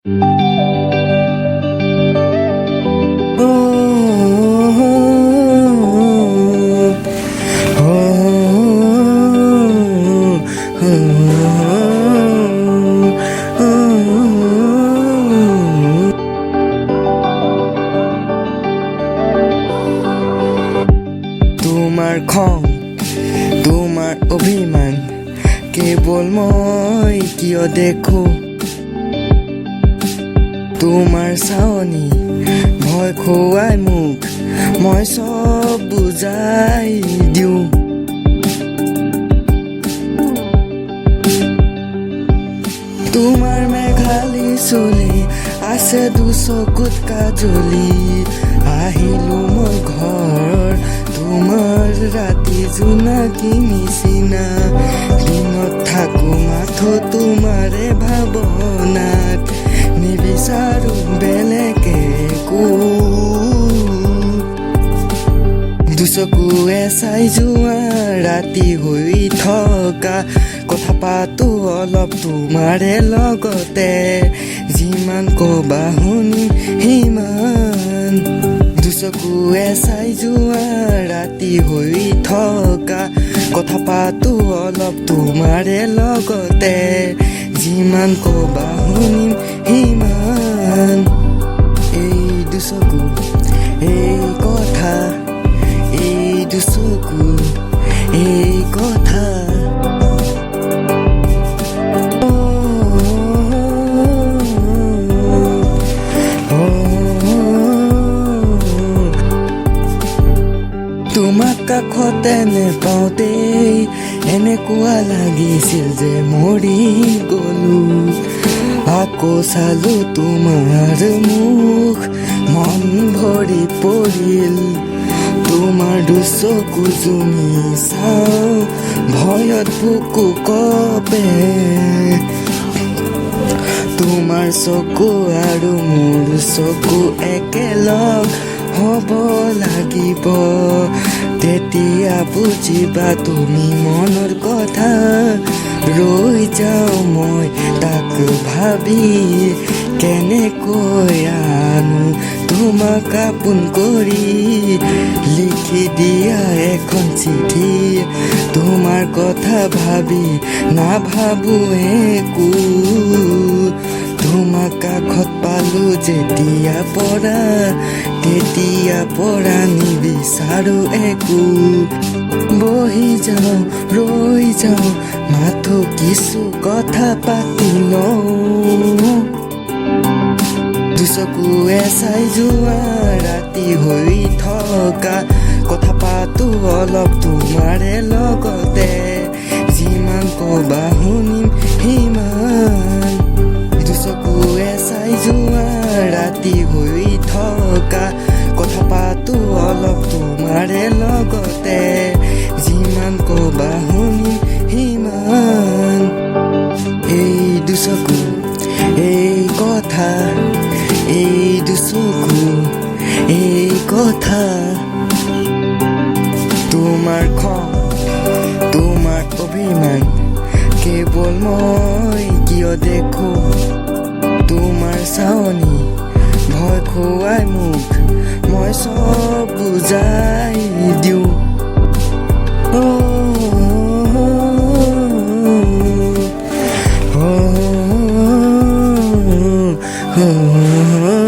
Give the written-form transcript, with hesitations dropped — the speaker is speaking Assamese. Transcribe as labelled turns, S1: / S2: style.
S1: তোমাৰ খং, তোমাৰ অভিমান কেৱল মই কিয় দেখো। তোমাৰ চাৱনি ভয় খুৱাই মোক, মই চব বুজাই দিওঁ। তোমাৰ মেঘালী চুলি আছে দুচকুত কাজলি। আহিলো মই ঘৰ তোমাৰ ৰাতি জোনাকী নিচিনা। দিনত থাকো মাথো তোমাৰে ভাৱনাত, নিবিচাৰো বেলেগ একো। দুচকুৱে চাই যোৱা ৰাতি হৈ থকা, কথা পাতো অলপ তোমাৰে লগতে। যিমান কবা শুনিম সিমান। দুচকুৱে চাই যোৱা ৰাতি হৈ থকা, কথা পাতো অলপ তোমাৰে লগতে। যিমান কবা শুনিম সিমান। এই দুচকু এই কথা, এই দুচকু এই কথা। তোমাক কাষতে নেপাওঁতেই এনেকুৱা লাগিছিল যে মৰি গলো। আকৌ চালো তোমাৰ মুখ, মন ভৰি পৰিল। তোমাৰ দুচকু জুমি চাওঁ, ভয়ত বুকু কঁপে। তোমাৰ চকু আৰু মোৰ চকু একেলগ হ'ব লাগিব। তেতিয়া বুজিবা তুমি মনৰ কথা। ৰৈ যাওঁ মই তাক ভাবি, কেনেকৈ আনো তোমাক আপোন কৰি। লিখি দিয়া এখন চিঠি, তোমাৰ কথা ভাবি নাভাবো একো। তোমাক কাষত পালো যেতিয়া পৰা, তেতিয়া পৰা নিবিচাৰো একো। বহি যাওঁ ৰৈ যাওঁ, মাথো কিছু কথা পাতি লওঁ। দুচকুৱে চাই যোৱা ৰাতি হৈ থকা, কথা পাতো অলপ তোমাৰে লগতে। যিমান কবা শুনিম সিমান। দুচকুৱে চাই যোৱা ৰাতি হৈ থকা, কথা পাতো অলপ তোমাৰে লগতে। যিমান কবা শুনিম সিমান। এই দুচকু এই কথা, এই দুচকু এই কথা। তোমাৰ খং, তোমাৰ অভিমান কেৱল মই কিয় দেখো। তোমাৰ চাৱনি ভয় খুৱাই মোক, মই চব বুজাই দিওঁ। oh